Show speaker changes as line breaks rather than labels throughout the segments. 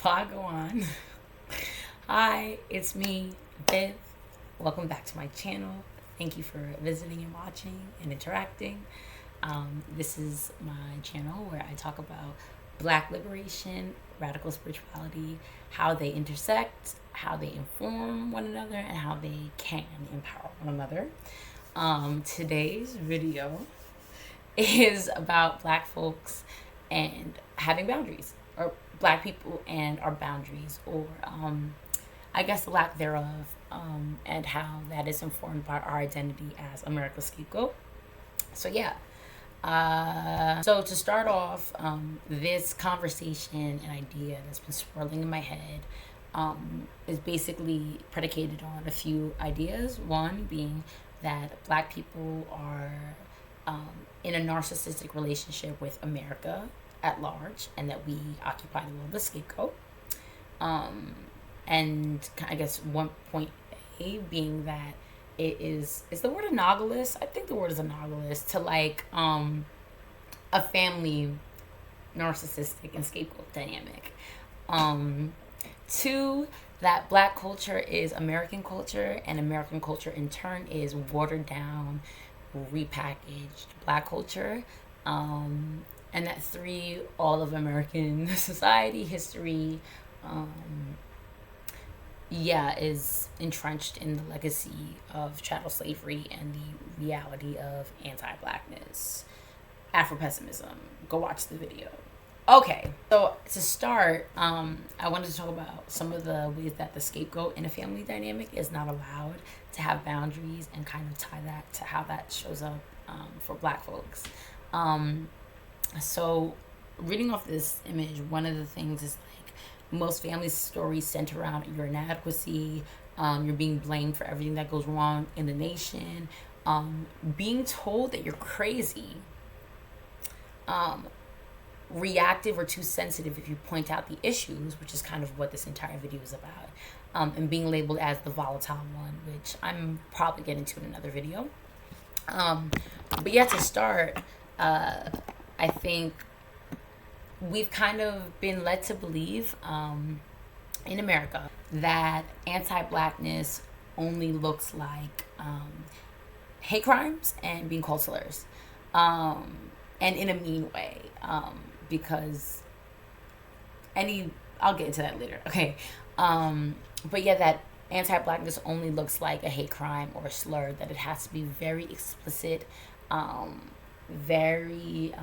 before I go on, hi, it's me, Viv. Welcome back to my channel. Thank you for visiting and watching and interacting. This is my channel where I talk about Black liberation, radical spirituality, how they intersect, how they inform one another, and how they can empower one another. Today's video is about Black folks and having boundaries, or Black people and our boundaries, or I guess the lack thereof, and how that is informed by our identity as America's scapegoat. So yeah. So to start off, this conversation and idea that's been swirling in my head is basically predicated on a few ideas. One being that Black people are in a narcissistic relationship with America at large, and that we occupy the role of the scapegoat. And I guess one point A being that is the word analogous? I think the word is analogous to like a family narcissistic and scapegoat dynamic. Two, that Black culture is American culture, and American culture in turn is watered down, repackaged Black culture. And that three, all of American society, history, is entrenched in the legacy of chattel slavery and the reality of anti-Blackness, afro-pessimism. Go watch the video. Okay, so to start, I wanted to talk about some of the ways that the scapegoat in a family dynamic is not allowed to have boundaries, and kind of tie that to how that shows up for Black folks. So reading off this image, one of the things is like most family stories center around your inadequacy, you're being blamed for everything that goes wrong in the nation, being told that you're crazy, reactive or too sensitive if you point out the issues, which is kind of what this entire video is about, and being labeled as the volatile one, which I'm probably getting to in another video. But yeah, to start, I think we've kind of been led to believe in America that anti-Blackness only looks like hate crimes and being called slurs, and in a mean way, because I'll get into that later. Okay. But yeah, that anti-Blackness only looks like a hate crime or a slur, that it has to be very explicit, very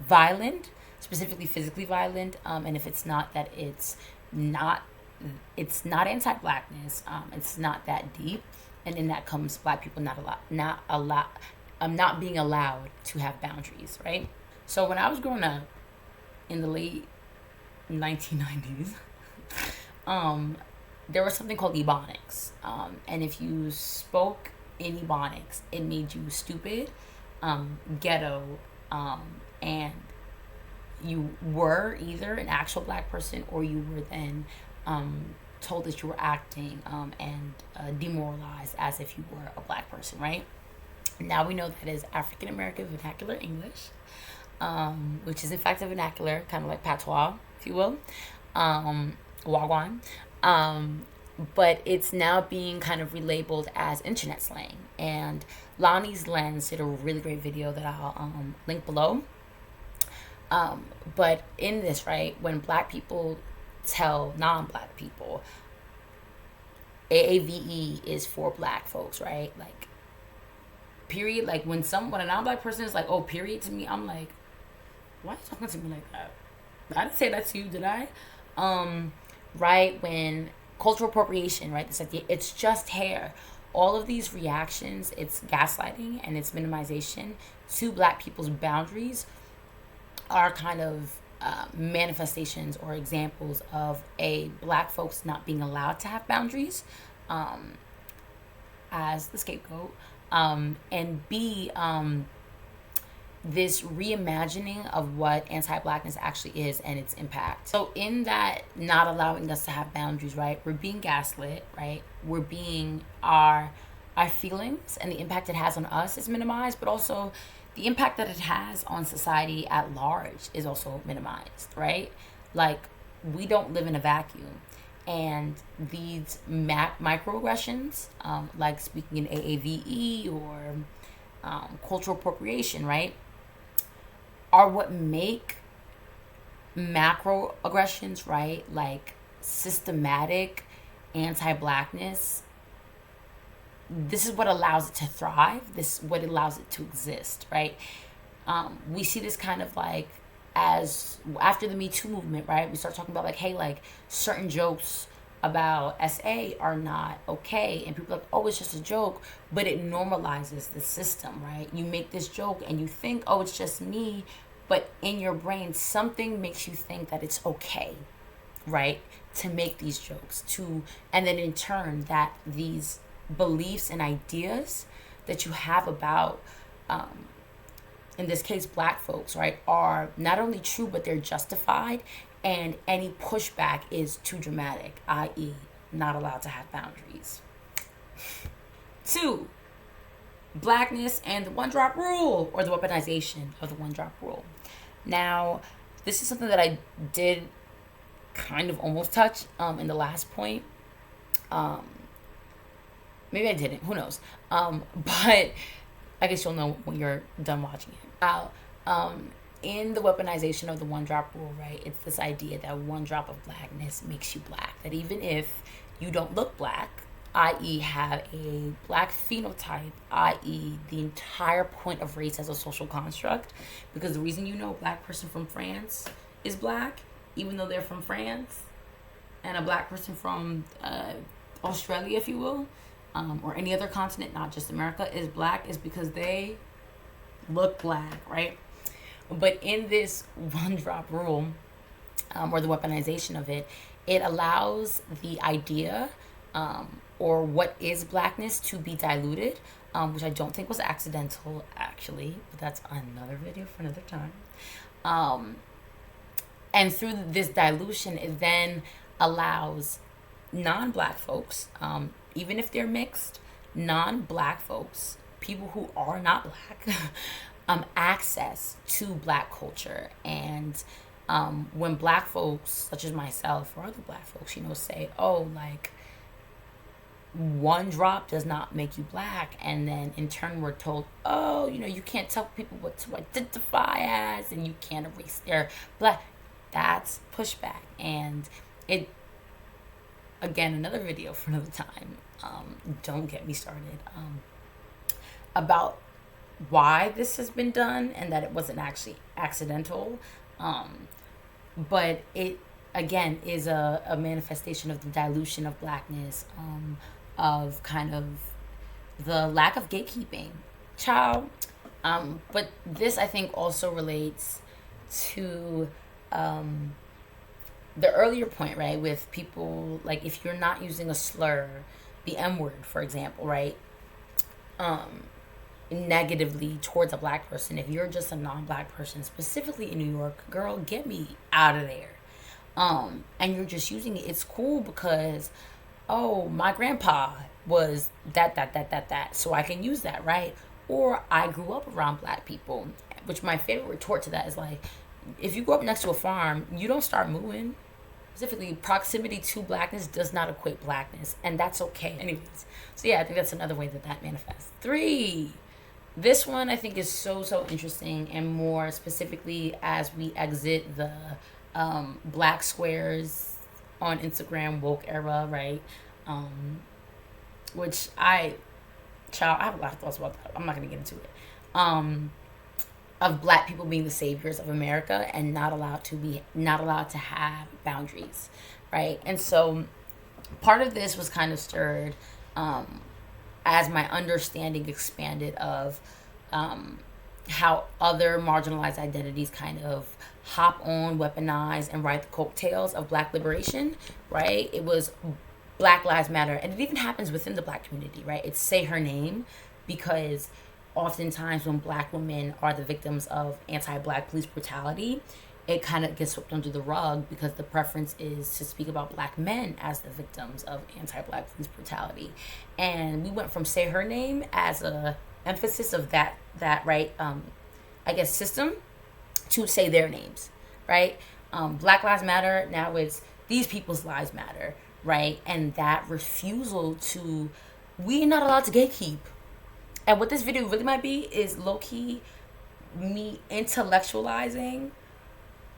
violent, specifically physically violent, and if it's not, that it's not anti-Blackness, it's not that deep, and in that comes Black people not being allowed to have boundaries, right? So when I was growing up in the late 1990s, there was something called Ebonics, and if you spoke in Ebonics, it made you stupid, ghetto, and you were either an actual Black person, or you were then told that you were acting and demoralized as if you were a Black person, right? Now we know that is African American vernacular English, which is in fact a vernacular, kind of like patois, if you will, wagwan. But it's now being kind of relabeled as internet slang. And Lani's Lens did a really great video that I'll link below. But in this, right, when Black people tell non-Black people, AAVE is for Black folks, right? Like, period. Like when a non-Black person is like, oh, period to me, I'm like, why are you talking to me like that? I didn't say that to you, did I? Right, when cultural appropriation, right, it's like, it's just hair. All of these reactions, it's gaslighting and it's minimization to Black people's boundaries, are kind of manifestations or examples of Black folks not being allowed to have boundaries as the scapegoat, and B, this reimagining of what anti-Blackness actually is and its impact. So in that not allowing us to have boundaries, right, we're being gaslit, right, we're being our feelings and the impact it has on us is minimized, but also the impact that it has on society at large is also minimized, right? Like, we don't live in a vacuum. And these microaggressions, like speaking in AAVE or cultural appropriation, right, are what make macroaggressions, right, like systematic anti-blackness. This is what allows it to thrive. This is what allows it to exist, right? We see this kind of like as after the Me Too movement, right? We start talking about like, hey, like certain jokes about SA are not okay, and people are like, oh, it's just a joke, but it normalizes the system, right? You make this joke and you think, oh, it's just me, but in your brain something makes you think that it's okay, right, to make these jokes, to, and then in turn that these beliefs and ideas that you have about in this case black folks, right, are not only true but they're justified, and any pushback is too dramatic, i.e. not allowed to have boundaries. 2, blackness and the one drop rule, or the weaponization of the one drop rule. Now, this is something that I did kind of almost touch in the last point. Maybe I didn't, who knows. But I guess you'll know when you're done watching it. In the weaponization of the one drop rule, right, it's this idea that one drop of blackness makes you black. That even if you don't look black, i.e. have a black phenotype, i.e. the entire point of race as a social construct, because the reason you know a black person from France is black, even though they're from France, and a black person from Australia, if you will, or any other continent, not just America, is black, is because they look black, right? But in this one drop rule, or the weaponization of it, it allows the idea or what is blackness to be diluted, which I don't think was accidental, actually, but that's another video for another time. And through this dilution, it then allows non-black folks, even if they're mixed, non-black folks, people who are not black, access to black culture. And when black folks, such as myself or other black folks, say, oh, like, one drop does not make you black, and then in turn we're told, oh, you can't tell people what to identify as, and you can't erase their black. That's pushback. And it, again, another video for another time. Don't get me started about why this has been done, and that it wasn't actually accidental, but it again is a manifestation of the dilution of blackness, of kind of the lack of gatekeeping, child. But this, I think, also relates to the earlier point, right, with people, like, if you're not using a slur, the M-word, for example, right, negatively towards a black person, if you're just a non-black person, specifically in New York, girl, get me out of there. And you're just using it, it's cool because, oh, my grandpa was that, so I can use that, right? Or I grew up around black people, which my favorite retort to that is like, if you grow up next to a farm, you don't start moving. Specifically, proximity to blackness does not equate blackness, and that's okay. Anyways, so yeah, I think that's another way that manifests. 3, this one I think is so interesting, and more specifically as we exit the black squares on Instagram woke era, right? Which I have a lot of thoughts about that. I'm not gonna get into it. Of black people being the saviors of America and not allowed to have boundaries, right? And so part of this was kind of stirred as my understanding expanded of how other marginalized identities kind of hop on, weaponize, and ride the coattails of black liberation, right? It was Black Lives Matter, and it even happens within the black community, right? It's say her name, because oftentimes when black women are the victims of anti-black police brutality, it kind of gets swept under the rug because the preference is to speak about black men as the victims of anti-black police brutality. And we went from say her name as a emphasis of that right, I guess, system, to say their names, right? Black Lives Matter, now it's these people's lives matter, right? And that refusal to, we're not allowed to gatekeep. And what this video really might be is low-key me intellectualizing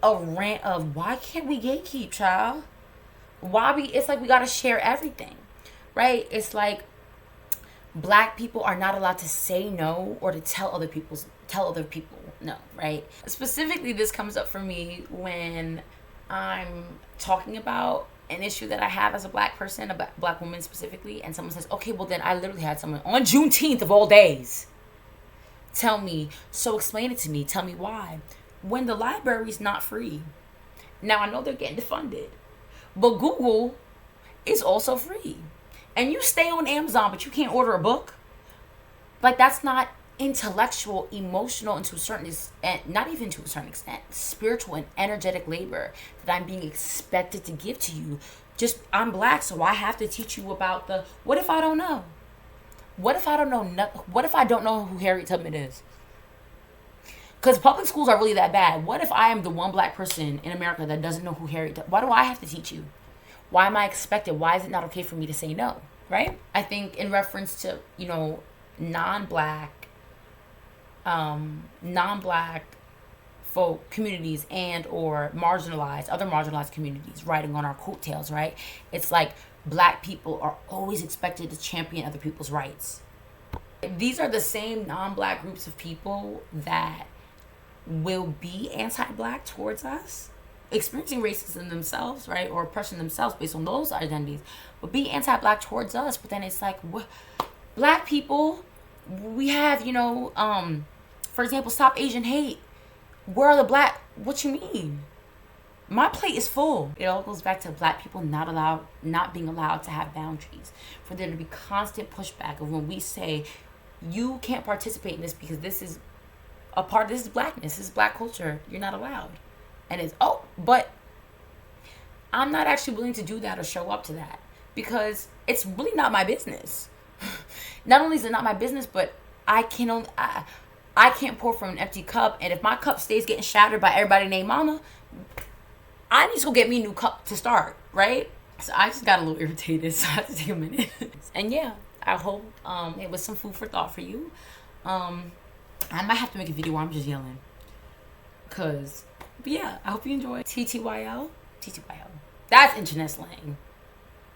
a rant of why can't we gatekeep, child? It's like we gotta share everything, right? It's like Black people are not allowed to say no or to tell other people no, right? Specifically, this comes up for me when I'm talking about an issue that I have as a Black person, a Black woman specifically, and someone says, okay, well then I literally had someone on Juneteenth of all days tell me, so explain it to me, tell me why. When the library's not free. Now I know they're getting defunded, but Google is also free. And you stay on Amazon, but you can't order a book? Like, that's not intellectual, emotional, and to a certain extent, not even to a certain extent, spiritual and energetic labor that I'm being expected to give to you. Just, I'm Black, so I have to teach you about the, what if I don't know? What if I don't know? What if I don't know who Harriet Tubman is? Because public schools are really that bad. What if I am the one Black person in America that doesn't know who Harriet Tubman? Why do I have to teach you? Why am I expected? Why is it not okay for me to say no? Right? I think in reference to, non-Black folk communities and or other marginalized communities riding on our coattails, right? It's like Black people are always expected to champion other people's rights. These are the same non-Black groups of people that will be anti-Black towards us, experiencing racism themselves, right, or oppression themselves based on those identities, but be anti-Black towards us. But then it's like, Black people, we have, for example, Stop Asian Hate. Where are the Black? What you mean? My plate is full. It all goes back to Black people not being allowed to have boundaries, for there to be constant pushback of when we say, you can't participate in this because this is this is Blackness, this is Black culture, you're not allowed. And it's, but I'm not actually willing to do that or show up to that because it's really not my business. Not only is it not my business, but I can't pour from an empty cup. And if my cup stays getting shattered by everybody named Mama, I need to go get me a new cup to start, right? So I just got a little irritated, so I have to take a minute. And yeah, I hope it was some food for thought for you. I might have to make a video where I'm just yelling. But yeah, I hope you enjoy TTYL. TTYL. That's internet slang.